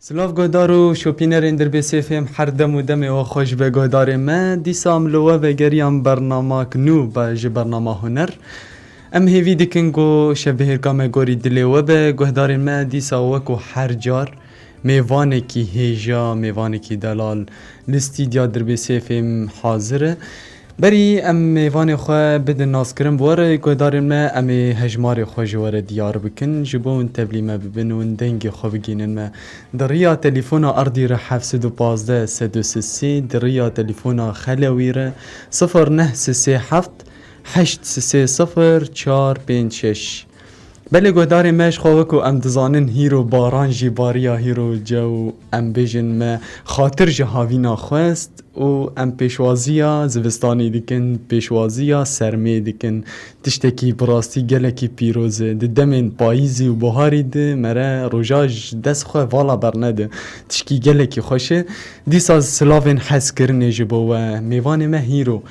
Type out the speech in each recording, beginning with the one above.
سلاف گهدارو شوپینرین در بسیفیم هر دم و دم و خوش به گهدار ما دیسام لوا و گریان برنامه کنو با جه برنامه هنر ام هیوی دکن گو شبه کام گوری دلی و به گهدار ما دیسا وکو هر جار میوانه کی هیجا میوانه کی دلال لستیدیا در بسیفیم حاضره بری ام میوان خواه بده ناس کرن بواره گودار ما ام هجمار خواه جواره دیار بکن جبون تبلی ما ببنون دنگ خواه بگینن ما دریا تلیفون اردی را 715 323 دریا تلیفون خلوی را 0937 830 456 بله گودار ماش خواه ام دزانن هیرو باران جی باریا هیرو جو ام بیجن ما خاطر جهاوینا خواست و ام پیشوازیا زوستانی دکن پیشوازیا سرمی دکن تشتکی براستی گلکی پیروزه ده دمین پاییزی و بهاری ده مره روژاج دست خواه والا برنده تشکی گلکی خوشه دیس از سلاوین حس کرنه جبو و میوان ما هیرو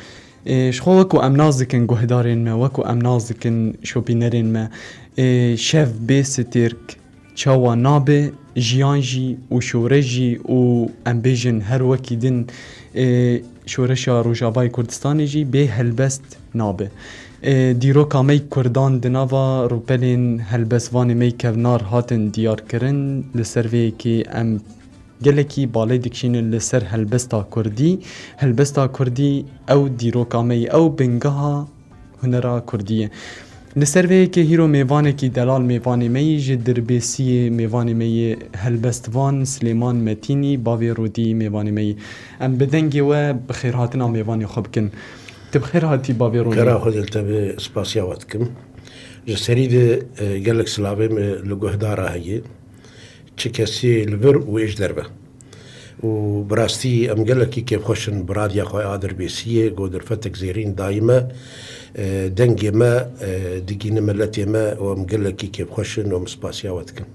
شخو وکو ام ناز دکن گهدارین ما وکو ام ناز دکن شوپینرین ما شف بیس ترک چاوا نابه جیانجی و شورجی و ام بیجن هر وکی دن شورشا روجابای کردستانی جی به هلبست نابه دیرو کامی کردان دناوا روپلین هلبست وانی می کونار هاتن دیار کرن لسروی که ام گلکی بالای دکشین لسر هلبستا کردی او دیرو کامی او بنگها هنرا کردیه لسروی که هیرو میوانه کی دلال میوانی می جدر بیسی میوانی می هلبستوان سلیمان متینی باوی رودی میوانی می ام بدنگی و بخیر هاتنا میوانی خوب کن تبخیر هاتی باوی رودی کرا خود التبه سپاسیاوات کم جسرید گلک سلاوی لگوهدارا هیه چه کسی لبر و ایش دربه و براستی ام گلکی که خوشن برادیا خواه آدر بیسیه گودر فتک زیرین دائمه دنگی ما دیگین ملتی ما و ام گلکی که خوشن و مسپاسیاوات کن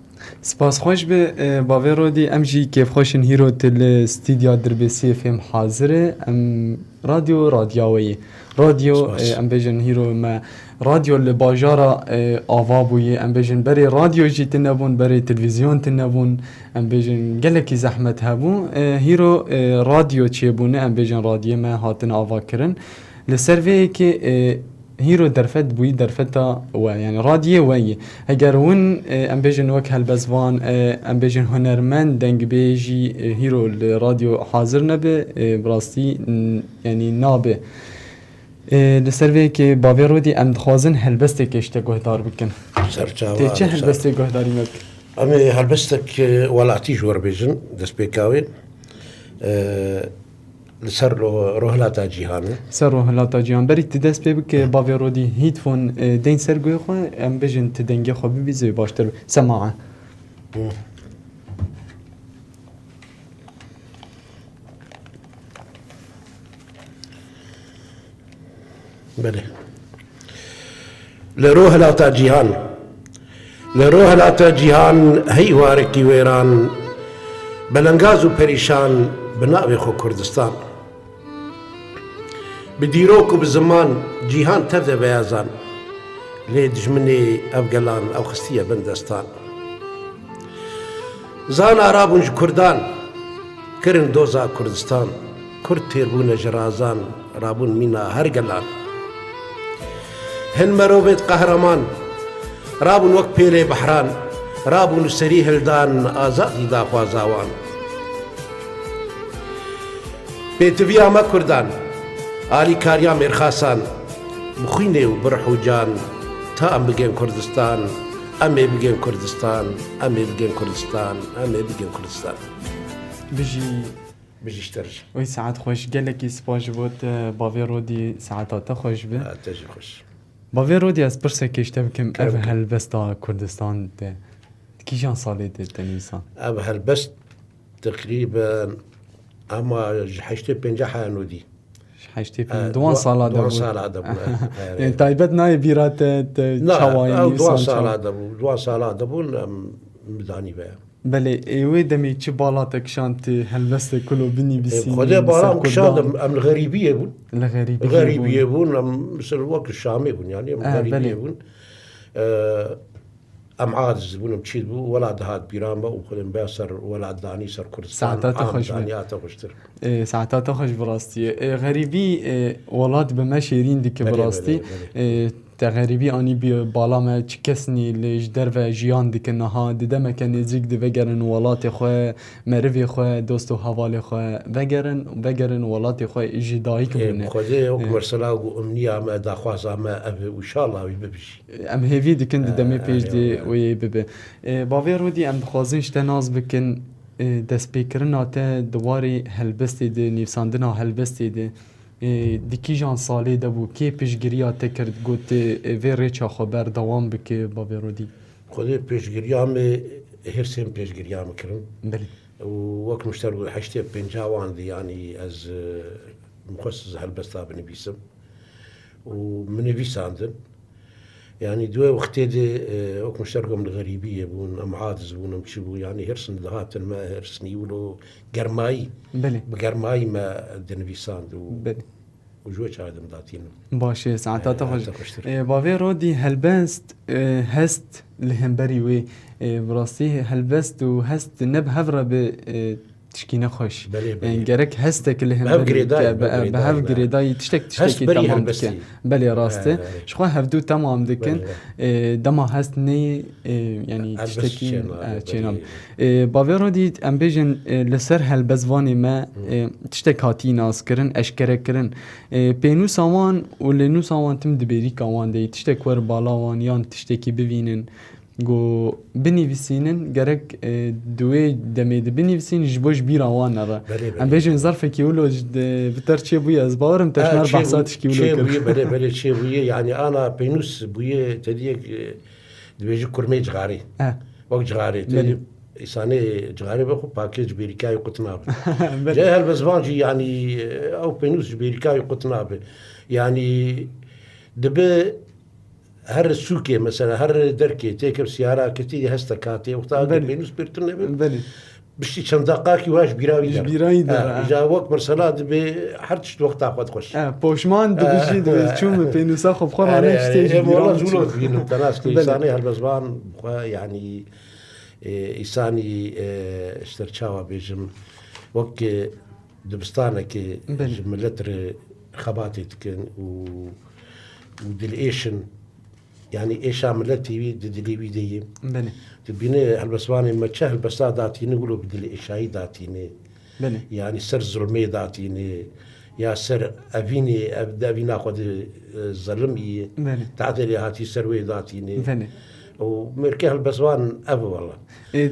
سپاس خوش به باوی رودی ام جی کیف خوشن هیرو تل استودیو دربیسی فیم حاضره ام رادیوی رادیو ام بیجن هیرو ما رادیو لباجارا آوابوی ام بیجن بری رادیو جی تنبون بری تلویزیون تنبون ام بیجن گلکی زحمت هبون هیرو رادیو چی بونه ام بیجن رادیو ما هاتن آوا کرن لسروی که هیرو درفت بوی درفتا و یعنی رادیو وی اگر ون ام بیجن وک هلبزوان ام بیجن هنرمند دنگ بیجی هیرو رادیو حاضر نبه براستی یعنی نابه لسروی که باوی رودی ام دخوازن هلبسته کشته گهدار بکن سرچاوا چه هلبسته گهداری مک امی هلبستک ولاتی جور بیجن دست بیکاوی سر روحلاتا جیهانه سر روحلاتا جیهان بری تدست بی که باوی رودی هیت فون دین سر گوی خواه ام بیجن تدنگی خواه بیزوی باشتر سماعه بله لروحلاتا جیهان هی وارکی ویران بلنگاز و پریشان بناوی خو کردستان بدیروک و بزمان جیهان تبده بیازان لی دجمنی افگلان او خستیه بندستان زان عرابون جو کردان کرن دوزا کردستان کرد تیربون جرازان رابون مینا هرگلان هن مروبت قهرمان رابون وقت پیلی بحران رابون سری هلدان آزادی دا خوازاوان بیتویا ما کردان آلی کاریا مرخاسان مخینه و برحو جان تا ام بگین کردستان امی بگین کردستان بجیشترش وی ساعت خوش گلکی سپاش بود باوی رودی ساعتاتا خوش به تجی خوش باوی رودی از پرسه کشته بکم او هلبستا کردستان ده کیجان سالی ده تنویسان او هلبست تقریبا اما حشته پنجه حانودی حشته دوان سالا دبود دوان سالا دبود یعنی تایبت نای بیرات چاوانی دوان سالا دبود مدانی بیا بله ایوه دمی چه بالا تکشانت هلبست کلو بینی بسی خدا بالا کشاندم ام الغریبیه بون الغریبیه بون ام مثل وقت الشامی بون یعنی ام الغریبیه بون ام عادز بونم تشيد بو ولا دهات بيرامبا وخدم باسر ولا داني سر كردستان ساعتات خوش بن. دانيات خوشتر ساعتات خوش براستي غريبي ولاد بما شيرين ديك بله، براستي بله، تا غريبي اني بالا ما تشكسني لجدر و جيان ديك نها دما كان يزيك دي وگرن ولات خو مرفي خو دوستو حوالي خو وگرن ولات خو جدايك بن خدي او مرسلا وامنيه ما داخواز ما اب وان شاء الله يببش ام هيفي ديكن دمي بيج دي وي بب باوي رودي ام خوازن شتناز بكن دس بيكرنا تا دواري هلبستي دي نيفساندنا هلبستي دي دیکی جان سالی دبو کی پیشگیری تکرد گوت وی ریچا خبر دوام بکه باوی رودی خدي بيشجريام هرسين بيشجريام كرم بله ووقت مشترك حشتي بنجاوان دي يعني از مخصص هالبستا بنبيسم ومن بيس عندن يعني دوا وقتي دي وقت مشترك من الغريبية بون ام عادز بون ام شبو يعني هرسن دهات الماء هرسني ولو قرماي بله بقرماي ما دنبيسان بله وجوش هذا مضاتين باشه ساعتات خوش خوشتر باوی رودی هلبست هست لهمبری وی براستی هلبست و هست نب هفره به تشكينا خوش بله بله. يعني جرك هستك اللي هم بهف جريداي، بهف جريداي تشتكي هست بري تمام هلبستي. دكن بلي راسته شخوا هفدو تمام دكن دما هست ني يعني هلبست تشتكي شنال، چنال بله. باويرو دي ام بيجن لسر هلبزواني ما تشتك هاتي ناس كرن اشكره كرن بينو ساوان ولنو ساوان تم دبيري كوان دي تشتك ور بالاوان يان تشتكي ببينن گو بنویسینن گرک دوی دمید بنویسین جبوش بیراوان نرا بله، بله. ام بیشن ظرف کیولو بتر چه بوی از باورم تشنار بحثاتش شي کیولو بويه کرد بلا بلا شي بويه يعني انا بينوس بويه تديك دبيجي كرمي جغاري وقت جغاري تدي إساني جغاري بخو باكيج بيريكاي قطناب جاي هالبزبانجي يعني او بينوس بيريكاي قطناب يعني دبي هر السوكي مثلا هر دركي تيكب سيارة كتير هستا كاتي وقتها بله. بينوس بيرتنا بله بشتي چند دقاقي واش بيراوي در بيراوي در. جا وقت مرسلا دبي هرچ وقت اخوات خوش پوشمان دوشی دو چون پینوسا خب خور آنه اشتیج والله بیران زولو چون. فين التناس بله. إنساني هالبزبان يعني إنساني اشترشاوا بيجم وك دبستانة كي بله. جملتر خباتي تكن ودليشن يعني إيش عملتي بي دلي بيدي بله تبيني هالبزباني ما تشاه البستا داتيني يقولوا بدلي إيشاي داتيني بله يعني سر ظلمي داتيني يا سر أفيني أبدا أفينا خد ظلمي بله تعدلي هاتي سروي داتيني بله ومركي هالبزوان أبو والله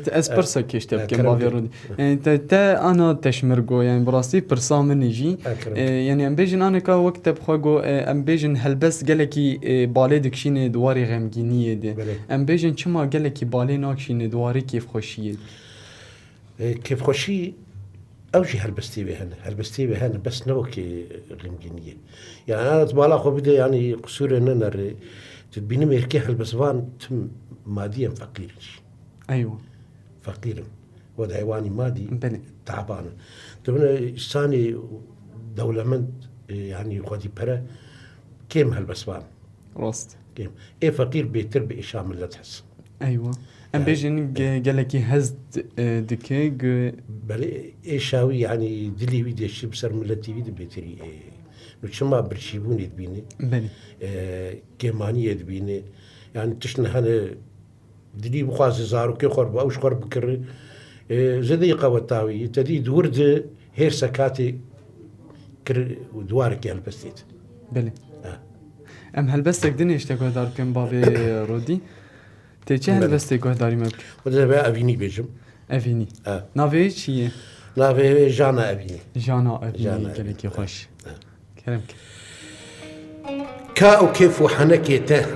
از پرسا کشته بکن کرم باوی کرد. رودی تا انا تشمرگو يعني براسي پرسا من يجي کرم. يعني ام بيجن انا كا وقت بخوغو ام بيجن هلبس گلكي بالي دكشين دواري غمگينيه دي بله. ام بيجن چما گلكي بالي ناكشين دواري كيف خوشيه كيف خوشي أوجي هالبستي بهنا هالبستي بهنا بس نوكي غمجينية يعني أنا تبالا خو بدي يعني قصور إن أنا تبيني مركي هالبزوان تم ماديا ايوه فقير وضع حيواني مادي بله تعبان تبنا إنساني دولمند يعني خدي برا كيم هالبسوان راست كيم إيه فقير بيتر بإشام اللي تحس ايوه ام بيجن گلكي هزد دكي بل إيه شاوي يعني دلي ويدي شي بسر ملتي ويدي بيتري نوشما برشيبوني تبيني بله كيمانية تبيني يعني تشنا هنا دلي بخواز زارو كي خرب أوش خرب بكر زديقة وتاوي تدي ورد هير سكاتي كر ودوارك يا البستيت بله ام هلبستك دنيا اشتكوا دار كم بابي رودي تيجي بله. هلبستك داري مبك وده بقى أبيني بيجم افيني نافي چیه نافي جانا أبيني جانا افيني جانا گلكي خوش كلامك كا وكيف وحنكيته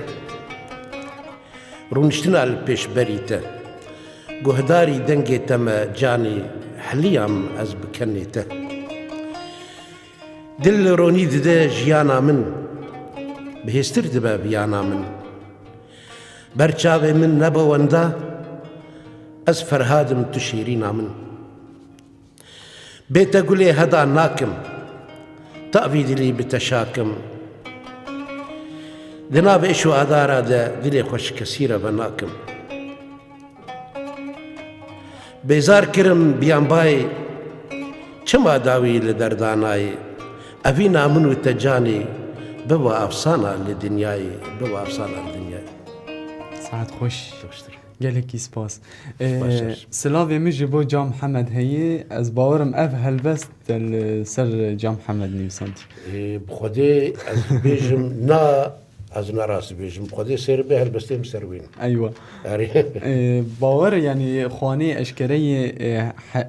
رونشتنا البيش بريته قهداري دنجي تما جاني حليام از بكنيته دل روني ده جيانا من بهستر دبا بيانا من برچاوي من نبا وندا از فرهادم تشيرينا من بيتا قولي هدا ناكم تأويد لي بتشاكم دناب إشو أدارا دا دلي خوش كثيرة بناكم بێزار کرم بیانبای چما داوی لە دەردانایی ئەڤی نامن و تەجانی ببە ئەفسانە لە دنیای ببە ئەفسانە لە دنیای ساعت خوش gelekî spas. Silavê min ji bo Cam Hemed heye ez bawerim ev helbest li ser Cam Hemed nivîsandî. بخودێ ئەس بێژم نا ئەز ناڕاستی بێژم خودێ سێر بێ هەلبەستێم سەروین Eywa. Bawer yanî xwanê eşkereyê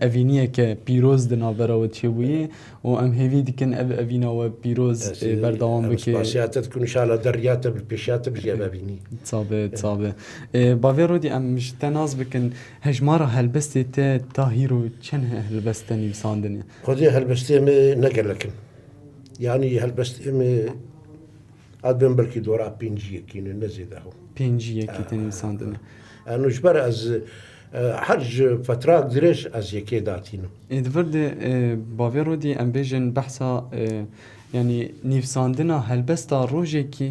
evîniyeke pîroz di navbera we çêbûyê û em hêvî dikin ev evîna we pîroz berdewam bike. Spasiyatê dikun inşallah deryate bi pêşiyate bi jêvebînî. Sabe sabe. Bavê rodî em ji te naz bikin hejmara helbestê te tahîr û çend helbest te nivîsandinê. خودێ هەلبەستێمە نەگەلەکن یعنی هەلبەستێمە ئادبێن بەرکی دۆرا پێنجیەکینە نەزێداەوە Pênciyekî te nivîsandinê. ئەنوژبەر ئەز هەرج فتراک درێژ ئەز یەکێ داتینم. Divir de bavê rodî em bêjin behsa yanî nivîsandina helbesta rojekî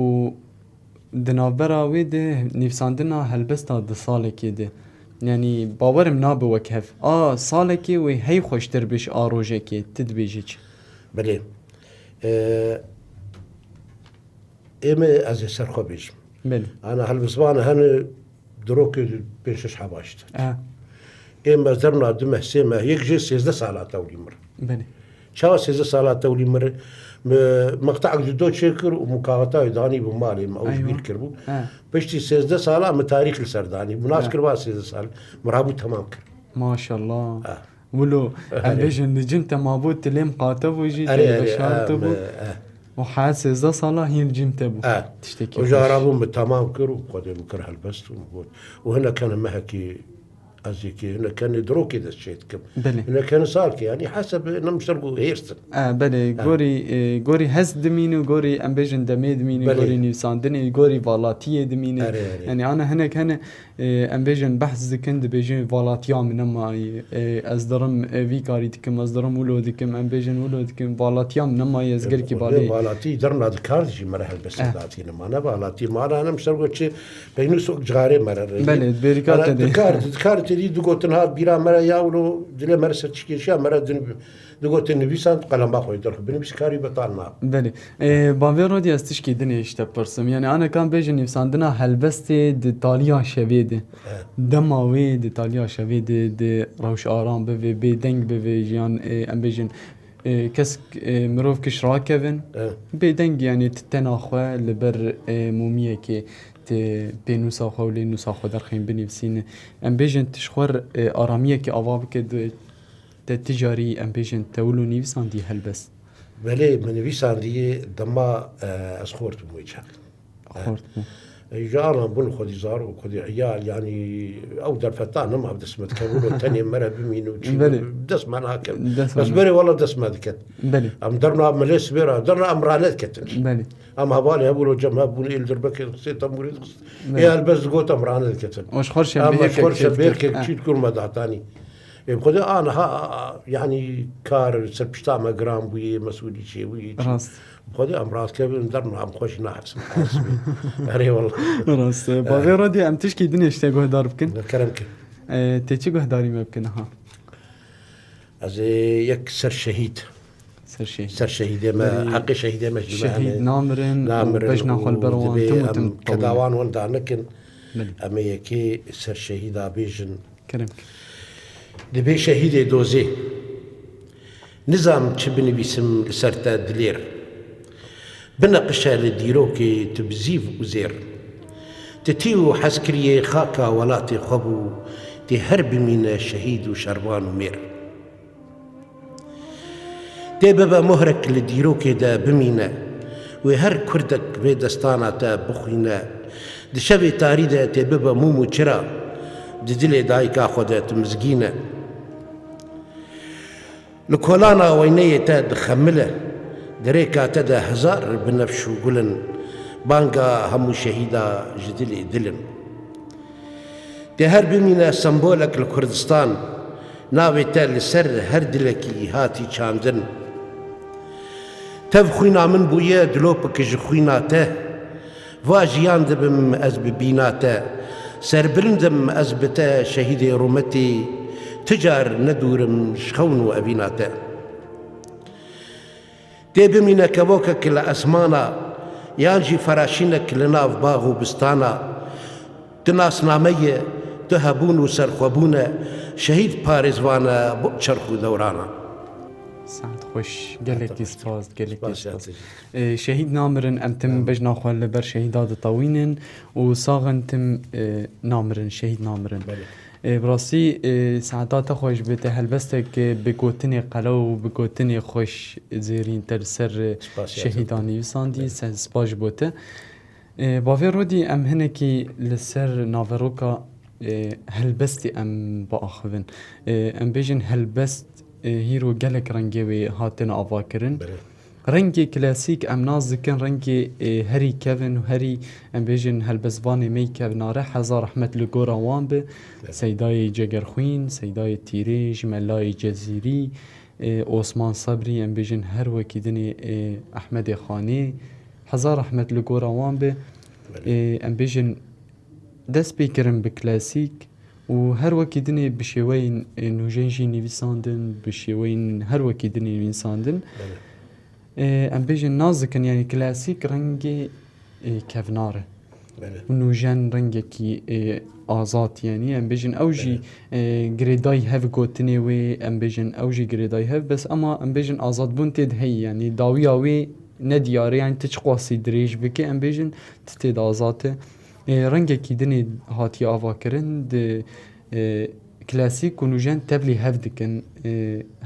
û di navbera wê de nivîsandina helbesta di salekê de. Yani bawerim nabe wek hev. A salekê wê hey xweştir bêj a rojekê tu dibêjî çi? بلێ ئێمە ئەزێ سەرخۆ بێژم Belê. ئەنا هەلبزبانە هەنە درۆکێ پێشش حباشتر ئێمە زەرنا دومە سێمە یەک ژێ 13 ساڵات تەولی مر Belê. چاوە 13 ساڵات تەولی مر مەقتەعک دۆ چێ کرد و مکاوەتاوی دانی بوو ماڵێمە ئەوش بیر کرد بوو پشتی 13 ساڵا مە تاریخ لە سەردانی مناس کردوا 13 ساڵ مرابوو تەمام کرد ماشەڵڵا ولو em bêjin li cim te mabû tilêm qatebû jî bû û heyet 13 sala hîn cim te bû tiştekî وجارابوو مە تەمام کرد و خودێ بکرد هەلبەست و هەنەکەنە مەهەکی ئەزیکی هەنەکەنی درۆکی دەستچێت کرد هەنەکەنە ساڵکی ینی حەسەب نەمشتەرگ و هێرسن belê gorî hez dimîn û gorî em bêjin demê dimîn gorî nivîsandinê gorî valatiyê dimîne yanî ana hinek hene em bêjin behs dikin dibêjin valatiya min nemayî ez dirim vî karî dikim ez dirim wilo dikim em bêjin wilo dikim valatiya min nemayî ez gelkî balê valatî derna dikar jî mere helbestê datîne mane valatî mala nemştergo çi peynû sok cigarê mere belê bêrîka te dikar tedî digotin ha bîra mere ya wilo dilê mere ser çikêşiya mere digotin nivîsan qelema xwe derxu binivîs karî betal na belê bavê rodî ez tişkî dinê işte pirsim yani anekan bêjin nivîsandina helbestê di taliya şevê de dema wê di taliya şevê de di rewş aram bive bêdeng bive jiyan em bêjin kesk mirov kiş rakevin bêdeng yanî ti tena xwe li ber mûmiyekê pênûsa xwe û lê nûsa xwe derxên binivîsîne em bêjin tişxwer aramiyekê ava bike te tijarî em bêjin te wilo nivîsandî helbest belê min nivîsandiye dema ez xortum wê çak جاران بون خودی زار و خودی عیال یعنی او در فتان نم هم دست متکبر و تنی مره بمین و چی دست من هاکم بس بری والله دست مدکت ام درنا ملیس بیرا درنا امرانت کتن ام هوالی هبولو جمع هبون ایل در بکر سیت امورید ایال بس گوت امرانت کتن اشخرش بیرک چیت کور مدعتانی خودی آن ها یعنی کار سرپشتا مگرام بوی مسئولی چی بوی خودی امراض کردن درنا هم خوش نحس اره والله راست باقی رادی ام تشکی دنیا اشته گهدار بکن کرم که تی چی گهداری مبکن ها از یک سر شهید ما حق شهید ما شهید نامرن بجنا خال بروان تموتم کداوان وان دانکن اما یکی سر شهید آبیجن کرم دبی شهید دوزی نظام چه بنویسم سرتا دلیر بنقشة لديروكي تبزيف وزير تتيو حسكرية خاكا ولاتي خبو تهرب من شهيد وشربان ومير تي بابا مهرك لديروكي دا بمينا وهر كردك بيدستانا تا بخينا دشبي تاريدا تي بابا مومو چرا ددلي دايكا خودا تمزگينا لكولانا وينيه تا دخمله درێکا تەدا هزار بنەفش و گولن بانگا هەموو شەهیدا ji dilê dilin tê her bimîne sembolek li Kurdistan navê te li ser her dilekî hatî çandin tev xwîna min bûye dilopeke ji xwîna te va jiyan dibim ez bi bîna te سربرندم أزبتا شهيد رومتي تجار ندورم شخون وأبيناتا تبمينا كبوكك لأسمانا يانجي فراشينك لناف باغ وبستانا تناس نامية تهبون وسرخوبونا شهيد بارزوانا بوشرخ ودورانا سعد خوش گلکی سپاس گلکی سپاس شهید نامرن امتم بجنا خوال لبر شهیداد طوینن و ساغن تم نامرن شهید نامرن براسي ساعتات خوش بيت هلبستك بقوتني قلو بقوتني خوش زيرين ترسر شهيداني يساندي سباش بوته بافي رودي ام هنكي لسر نافروكا هلبستي ام باخذن ام بيجن هلبست هيرو جالك رنجي هاتنا افاكرن رنگی کلاسیک ام ناز دکن رنگی هری کevin و هری ام بیجن هلبزوانی می کevناره هزار رحمت لگورا وان به سیدای جگرخوین سیدای تیری جملای جزیری عثمان صبری ام بیجن هر وکی دنی احمد خانی هزار رحمت لگورا وان به ام بیجن دست بیکرم بکلاسیک و هر وکی دنی بشوین نوجنجی نویساندن بشوین هر وکی دنی نویساندن ام بیجن نازکن یعنی کلاسیک رنگی کفناره و نوجن رنگی کی آزاد یعنی ام بیجن اوجی گریدای هف گوتنی و ام بیجن اوجی گریدای هف بس اما ام بیجن آزاد بون تید هی یعنی داویا و ندیاره یعنی تچقاسی دریج بکی ام بیجن تید آزاده رنگی کی دنی هاتی آوا کرن کلاسیک و نوجن تبلی هف دکن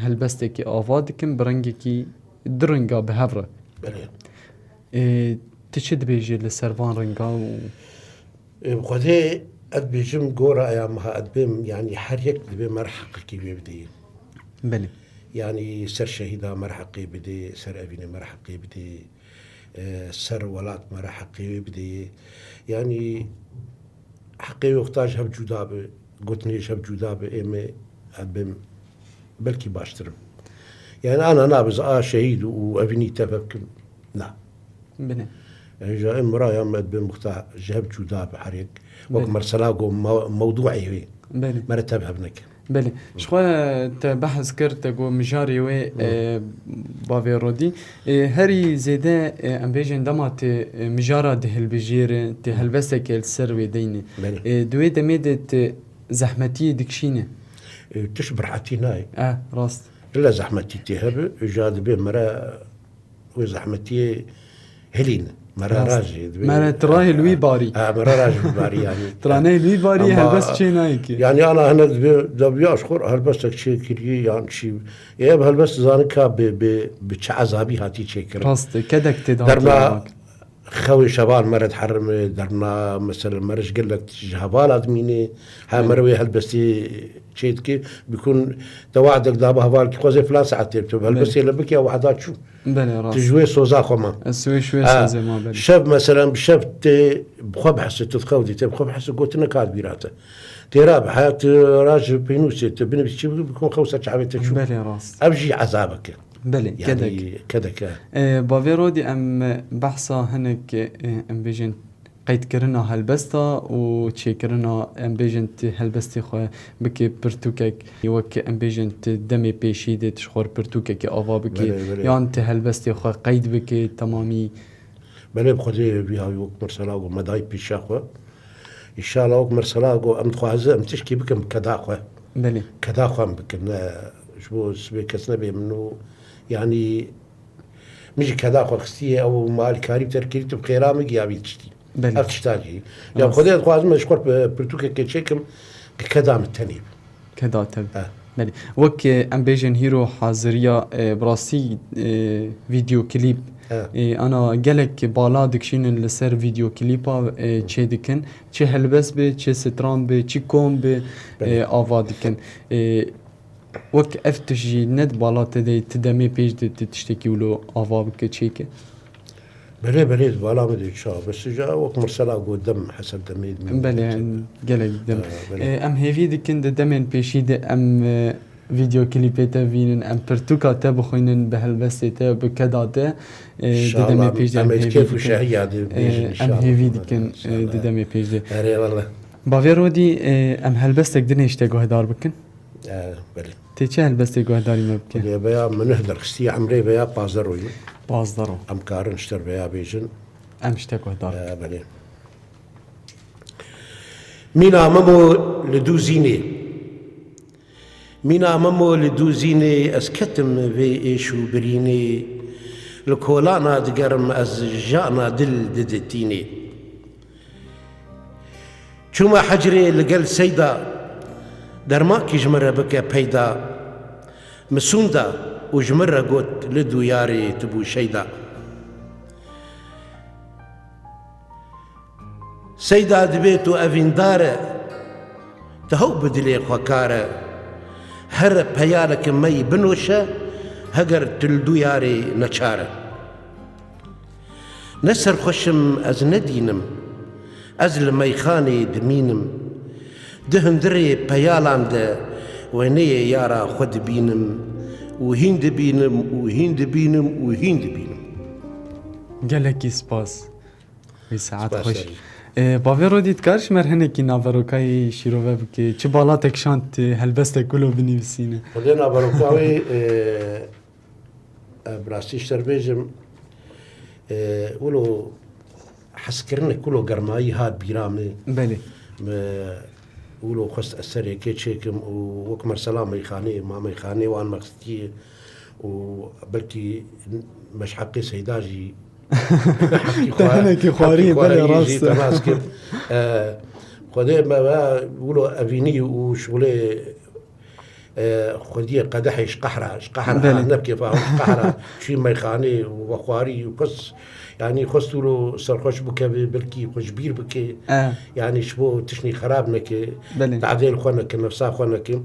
هلبسته کی آوا دکن برنگی کی درنگا به هفره تشد بيجي للسرفان رنگا بخده اد بيجم قورا ايامها اد بيم يعني حريك دبي مرحق كي بيبدي بلي يعني سر شهيدا مرحقي بدي سر ابيني مرحقي بدي سر ولات مرحقي بدي يعني حقي يحتاج هب جدابه قلتنيش هب جدابه ايمي اد بيم بلكي باشترم يعني أنا نابز شهيد وأبني تفكر لا بني جاء مرايا مد بمختار جهب جودا بحريق وقت مرسلاقو موضوعي هي بني مرتبها ابنك بلي شخوا تبحث كرت جو مجاري و بافي رودي هري زيدا ام بيجن دمات مجارة دهل بجير تهل بسك السر ديني دوي دميدت زحمتي دكشينه تشبر حتيناي راست إلا زحمتي تهب جاد به مرا وزحمتي هلين مرا راجي مرا تراهي لوي باري مرا راجي باري يعني تراني لوي باري هلبس شي نايك يعني أنا هنا دبي أشكر هلبس شيء كري يعني شيء إيه هلبس زانكا بتشعزابي هاتي شيء كري راست كدك درنا خوي شباب مرد حرم درنا مثلا مرج قال لك جهبال ادميني ها مروي هلبستي شيء كي بيكون توعدك دابا هوالك خوزي فلان ساعتين هلبستي لبك يا وحدات شو بلي راس تجوي سوزا خما اسوي شوي سوزا ما بلي شاب مثلا بشاب بخب حس تتخودي تبخب حس قلت لك كاد بيراته تراب حياه راجل بينوسي تبني بيكون خوسه شعبته شو بلي راس ابجي عذابك بلي يعني كدك بافيرودي ام بحثا هنك ام بيجن قيد كرنا هلبستا و تشي كرنا ام بيجن هلبستي خو بكي برتوكك يوك ام بيجن دمي بيشيد تشخور برتوكك افا بكي يعني هلبستي خو قيد بكي تمامي بلي بخدي بها يوك مرسلاغو مداي بيشاخو ان شاء الله وك مرسلاغو ام تخواز ام تشكي بكم كداخو بلي كداخو بكنا شبو سبيكسنا بي منو يعني مش كداخو خستيه او مال كاري تركيت بخيرامك يا بيتشتي بلي أفتشتاجي يعني خذيت خوازم مشكور برتوكا كتشيكم كدام التنيب كداتب بلي وك ام بيجن هيرو حاضريا براسي فيديو كليب انا قالك بالا دكشين لسر فيديو كليبا تشي دكن تشي هلبس بي تشي ستران بي تشي كوم بي آوا دكن وك افتشي ند بالا تدمي بيج تشتكي ولو آوا بك تشيكي بلي بالا مدري شو بس جاء وقت مرسلا قدام حسب دمي بلي قالك دم ام هيفي دكن دمين بيشيد ام فيديو كليبيتا فينن ام برتوكا تابخوينن بهالبسيتا بكداتا دمي بيج ام كيف وشهية ام هيفي دكن دمي بيج والله باویرودی ام هلبستك دنيش تگوه دار بکن بله تی چه هلبستی گوه داری مبکن اللي بيا من هدر خستي عمري بيا بازروي باز دارو ام كارن اشتر بيا بيجن امش تگوه دار بله مينا مامو لدوزيني مينا مامو لدوزيني اسكتم في ايشو بريني لكولانا دقرم از جانا دل ددتيني شوما حجري لقل سيدا درماكي جمرة بك بيدا مسوندا وجمرة قوت لدو ياري تبو شيدا سيدا دبيتو افيندارة تهو بدلي خوكارة هر بيالك مي بنوشة هقر تلدو ياري نچارة نسر خشم از ندينم از الميخاني دمينم دهن دري بيالان ده ويني يارا خود بينم وهند بينم وهند بينم وهند بينم گلکی سپاس وی ساعت سپاس خوش داری. باویرودی تکارش مرهنه کی ناوروکای شیروه بکی چه بالاتک شانت هلبستك کلو بنویسینه خدينا بروكاوي براستيش تربيجم ولو حسكرنا كله قرماي هاد بيرامي بله ولو خست أسري كيتشيكم وكمر سلام يخاني ما يخاني وان مقصتي وبلكي مش حقي سيداجي تهنكي خواري بلي راس تماسك خدي ما ولو أفيني وشغلي خدي قدحش قحرة نبكي فاهم قحرة شي ما يخاني وخواري وقص يعني خستو له سرخوش بك بلكي خوشبير بك يعني شبو تشني خراب نك تعديل خونك نفسا خونك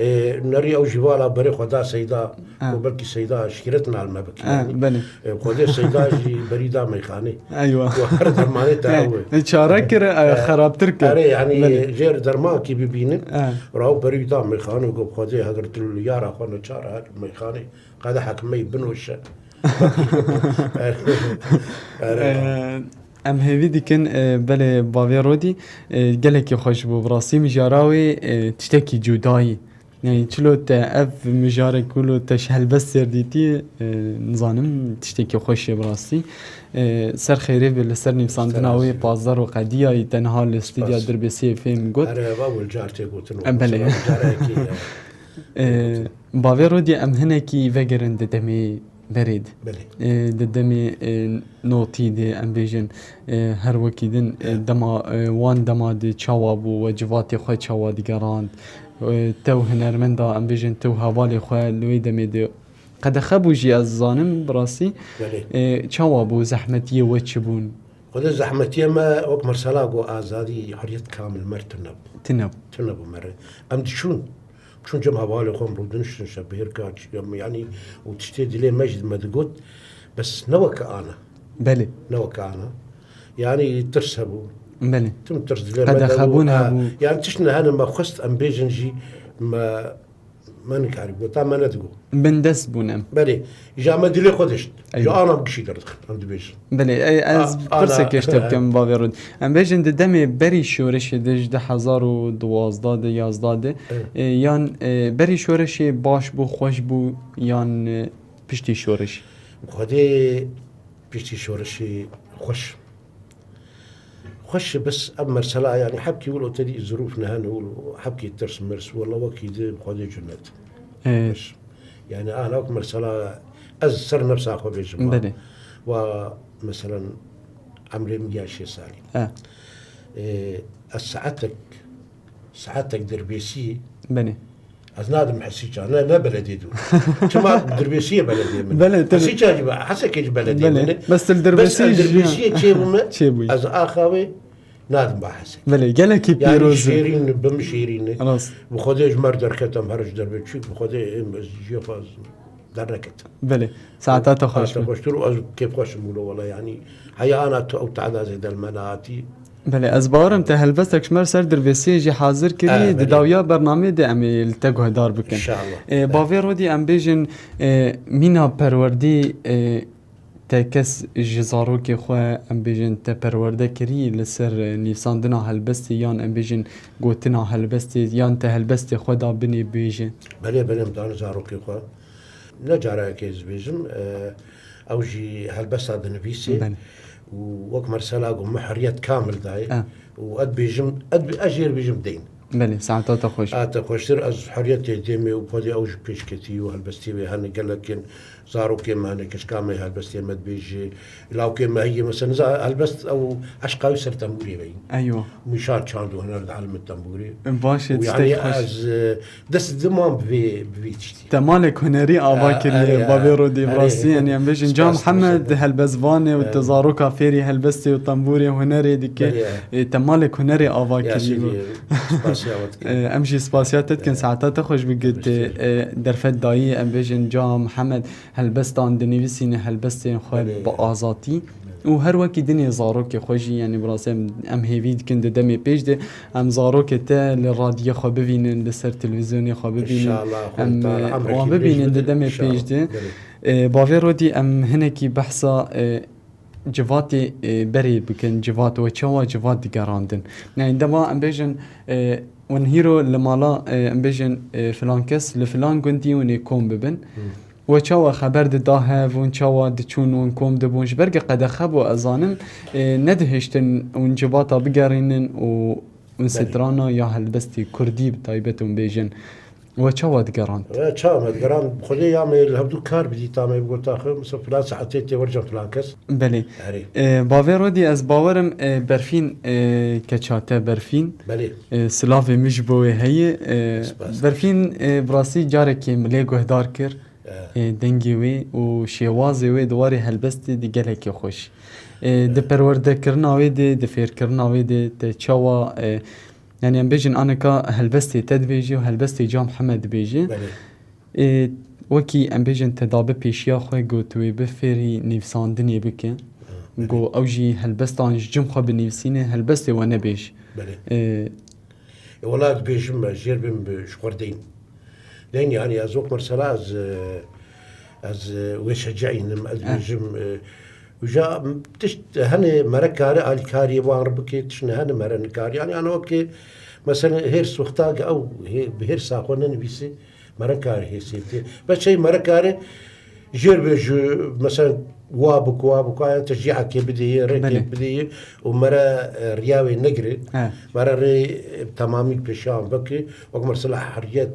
نري او جوالا بري خدا سيدا وبلكي سيدا شيرتنا على المبكي يعني خدا سيدا جي بريدا ميخاني ايوه وهر درماني تاوي شاركر خراب تركه يعني جير درمان كي بيبين راو بريدا ميخاني وقب خدا هدرت له يارا خونا شارع ميخاني قد حكمي بنوش ام هیوی دیکن بله باویرودی گلکی خوش بو براسی مجاراوی تشتکی جدایی يعني چلو تا اف مجاره كلو تشهل بس سرديتي نظانم تشتكي خوش براسي سر خيري بالسر نفساندناوي بازار وقديه تنها الاستديو دربي سي فيم قلت انا باول جارتي قلت بله باويرودي ام هناكي فيجرن دمي بريد ددمي نوتي دي امبيجن هر وكيدن دما وان دما دي تشاوابو وجواتي خو تشاوا ديغراند تو هنرمندا امبيجن تو هوالي خو لوي دمي دي قد خبوجي الظانم براسي تشاوابو زحمتيه وتشبون خذ زحمتيه ما وك مرسلاقو ازادي حريه كامل مرتنب تنب مر ام شون جم هوالي خو برودنش شبير كاتش يعني وتشتي لي مجد ما تقول بس نوك انا بلي نوك انا يعني ترسبوا بلي تم ترسل قد خبونها يعني تشنا انا ما خست ام بيجنجي ما نكارب وطا ما ندقو بندس بونم بلي جا ما دلي خدشت جا انا بقشي درت عند بيج بلي از برسك اشتب كم باورود ام بيجن دمي بري شورش دج 2012 11 يان بري شورش باش بو خوش بو يان پشتي شورش خدي پشتي شورش خوش بس أمر سلا يعني حبكي يقولوا تدي ظروفنا هنقولوا حبكي ترس مرس والله وكيد بخدي جنات يعني أنا أكمل سلا أزر نفسي أخو بيجمع ومثلا عمري 100 سالي ساعتك دربيسي بني أزناد محسيج أنا لا بلدي دو كما دربيسية بلدي من بلد محسيج أجيب حسك يجي بلدي من بس الدربيسية شيء از آخاوي نادم بحسك بله جل كي يعني بيروز شيرين بمشيرين خلاص بخديش مرد ركتم هرج دربي تشوف بخدي جيفاز دركت بله ساعات خوش خوشترو كيف خوش مولو والله يعني هيا أنا أو تعدى زي المناتي بله از بارم ته هلبستك شمر سر دربيسي جي حاضر كري داويا برنامج دي امي التگه دار بكن ان شاء الله باويرودي ام بيجن مينا پروردي تاكس جزاروك خو ام بيجن تپرورده كري لسر نيفساندنا هلبستي يان ام بيجن قوتنا هلبستي يان تهلبستي خو دا بني بيجن بله مدان زاروكي خو نجارة كيز بيجم او جي هلبسة دنبيسي ووك مرسلا قو محريات كامل داي واد بيجم اجير بيجم دين بله ساعتها خوش خوشتر از حريتي ديمي وبودي اوج بيشكتي وهلبستي هن قال لك زارو كيما هن كشكامي هلبستي مد بيجي لو كيما هي مثلا هلبست او عشقاوي سر تنبوري بي ايوه مشان شاندو هنا نتعلم التنبوري باش يعني از دس دمام بفيتشتي تمالك هنري اباكر بابيرو دي براسي يعني ام بيجن جام محمد هلبزباني والتزاروكا فيري هلبستي وطنبوري هنري ديك تمالك هنري اباكر امشي سباسيات تتكن ساعتها تخش بقد درفت داي ام بيجن جام محمد هلبستان دنيفيسين هلبستين خوي بآزاتي و هر وكي دنيا زاروك خوجي يعني براسم ام هيفيد كند دمي بيج دي ام زاروك تا للراديو خو ببينن لسر تلفزيوني خو ببينن ام ببينن دمي بيج دي بافيرو دي ام هنكي بحثا جواتي بري بكن جوات وچوا جوات ديگراندن يعني دما ام بيجن ونهيرو لمالا ام بيجن فلان كس لفلان گوندي وني كوم ببن وچوا خبر داه ونچوا دچون ونكم دبونش برق قد خب وازانم ندهشتن ونجباتا بگرينن و ونسترانا يا هلبستي كردي بتايبتون بيجن وچوا دگران چوا دگران خودي يعمل هبدو كار بدي تامي بقول تاخر مثلا فلان ساعتين ورجع فلان كس بلي باويرو دي از باورم برفين كچاته برفين بلي سلاوي مجبوي هي برفين براسي جاركي ملي گهدار كر دنگی وی و شیوازی وی دواری هلبستی دی گلکی خوش دی پرورده کرنا وی دی فیر کرنا وی دی چوا يعني ام بيجن انا كا هلبستي تد بيجي وهلبستي جام محمد بيجي وكي ام بيجن تدابه بيشيا خوي قوتوي بفيري نيفساندني بك قو اوجي هلبستان جم خو بنيفسينه هلبستي وانا بيج ولاد بيجم جيربم بشقردين لين يعني ازوك مرسلا از ويشجعين بيجم وجا تشت هني مركاري الكاري واربكي تشن هني مرنكاري يعني انا اوكي مثلا هير سوختاق او بهير ساقونن بيسي مركاري هي سيتي بس شيء مركاري جيربج مثلا وابك تشجيعك بدي ركب بدي ومرا رياوي نقري مرا ري تمامي بشام بكي وقمر صلاح حريات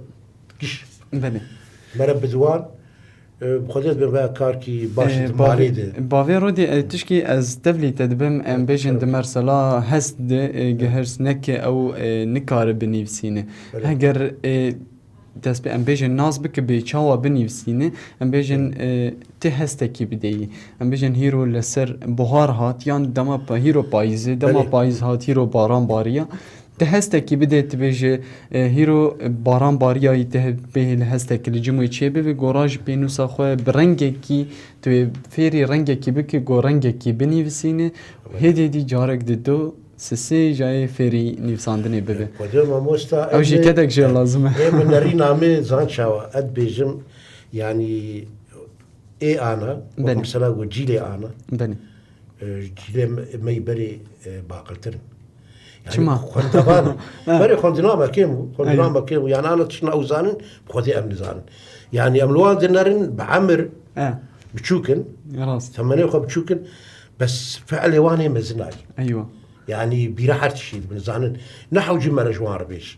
كش بله مرا بدوان بخديت بما كاركي باشد ماليده بافيرو دي تشكي از تفلي تدبم ام بيجن دمرسلا هست جهرس نك او نكار بنيفسينه هجر دست به ام بيجن ناس بك بيچاوا بنيفسينه ام بيجن تهستكي بدي ام بيجن هيرو لسر بهار هات يان دما هيرو بايز دما بايز هات هيرو باران باريا تهستكي بدأت بيجي هيرو باران باريا يته به الهستك الجموي تشيبه في جوراج بينوسا خو برنجكي تو فيري رنجكي بك جورنجكي بنيفسينه هدي دي جارك ددو سسي جاي فيري نيفساندني ببه قدام موستا او جي كدك جي لازمه من رينا مي زانشاوا اد بيجم يعني اي انا مثلا وجيلي انا بني جيلي ما يبري باقلتن شما خندقان بري خندنا ما كيمو يعني انا تشنا اوزانن بخدي امن زانن يعني املوان دنرن بعمر بتشوكن راس ثمانية خو بتشوكن بس فعل واني مزناي ايوه يعني بيرحت شيء من زانن نحو جمر جوار بيش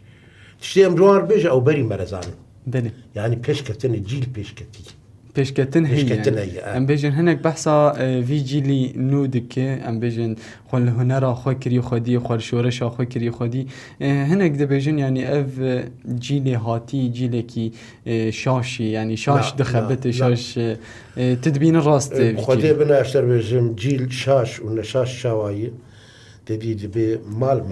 تشتي ام جوار بيش او بري مرزانن بني يعني بيشكتن الجيل بيشكتي بيشكتن هي ام بيجن هناك بحثا في جيلي نودك ام بيجن خل هنرا خو كري خدي خل شورش خو كري خدي هناك ده بيجن يعني اف جيلي هاتي جيلكي شاشي يعني شاش دخبت شاش تدبين الراس خدي بنا اشتر بيجن جيل شاش ونشاش شوايه تدي بمال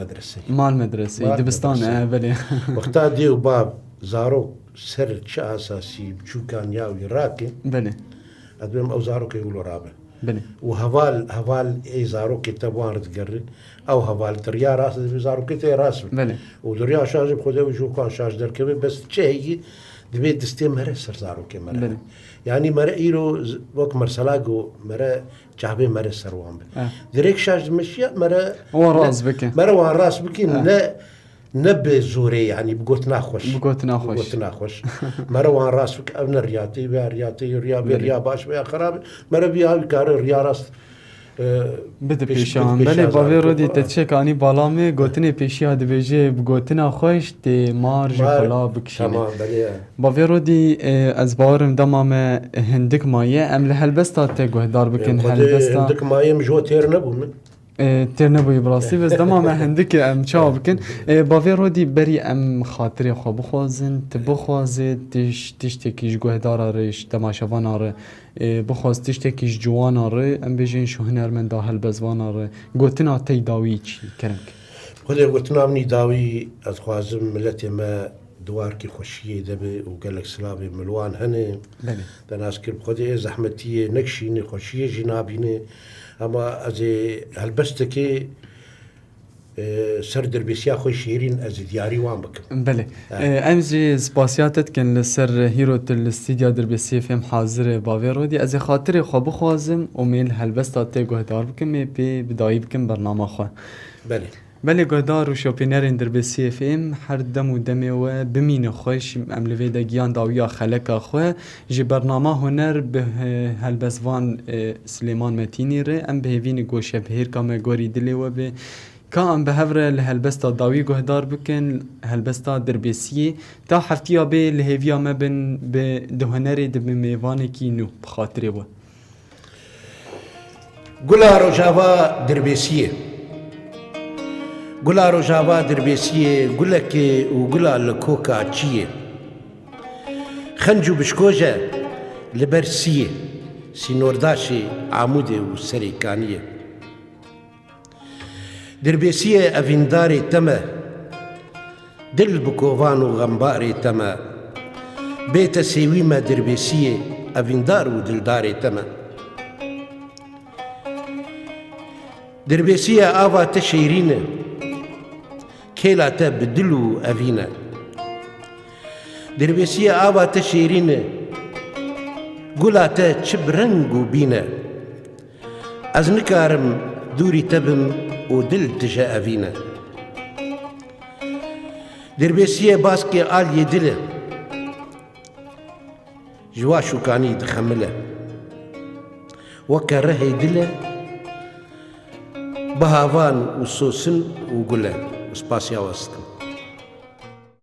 مدرسه دبستان بلي وقتا دي وباب زارو سر چه اساسي بچوكان ياوي راكي بله ادم او زارو كيقولوا رابع بله وهوال اي زارو كتبوان تقرن او هوال دريا راس زارو كتي راس بله ودريا شاج بخده وشو كان شاج دركبه بس چه هي دبي دستي مرة سرزارو كي مرة بله. يعني مرة إيرو وقت مرسلاقو مرة جابي مرة سروان دريك شاج مشي مرة وراس بك مرة وان راس بكين لا نبي زوري يعني بقوت ناخوش بقوت ناخوش مرة وان راس بك أبن رياضي ريا باش بيا خراب مرة بيا كار ريا راس بده پیشان بله باوی رو دی تچک آنی بالا می گوتنی پیشی ها دبیجه بگوتنا خوش تی مارج کلا بکشینه تمام بله باوی رو دی از باورم دمام هندک مایه ام لهلبستا تی گهدار بکن هلبستا هندك مايه مجو تير نبو من تیر نبوی براستی بس دمام هندک ام چا بکن باوی رو دی بری ام خاطری خو بخوازن تبخوازد تشتکیش گهدار آرش تماشاوان آره بخواست تشتکیش جوان آره ام بیجین شو هنرمند هلبزوان آره گوتنا تی داوی چی کرنک خذ قلت نامني داوي اتخوازم ملتي ما دواركي خوشيه دبي وقال لك سلابي ملوان هني بله دناس كل خذ زحمتي نكشيني خوشيه جنابيني اما ازي هلبستكي سر دربيسيا خوش شيرين از دياري وان بك بله امزي سپاسياتت كن لسر هيرو الاستديو دربيسي فهم حاضر باوي رودي از خاطر خو بخوازم وميل هلبستا تی گهدار بكم مي بي بدايي بكم برنامج خو بله بله گهدار و شوپینرین دربيسي اف ام هر دم و دمه و بمين خوش املوي دگيان داويا خلق خو جي برنامج هنر به هلبسوان سليمان متيني ره ام بهوين گوشه بهير كما گوري دلي و به كان بهفر لهلبستا داوي گهدار بكن هلبستا دربيسي تا حفتيا به لهيفيا ما بن بدهنري دب ميواني كينو بخاطري و قلا رجاوا دربيسيه قلا رجاوا دربيسيه قلك وقلا لكوكا تشيه خنجو بشكوجه لبرسيه سينورداشي عمودي وسريكانيه دربيسيه افينداري تما دل بكوفان وغمباري تما بيت سيويما دربيسيه افيندار ودلداري تما دربيسيه آفا تشيرين كيلا تبدلو أفينا دربيسيه آفا تشيرين قولا تشبرنقو بينا از نكارم دوري تبم ودل تجا أفينا دربيسيه باسكي آل يدله جواشو كاني دخمله وكره يدله بهافان وسوسن وقله سباسيا وسطن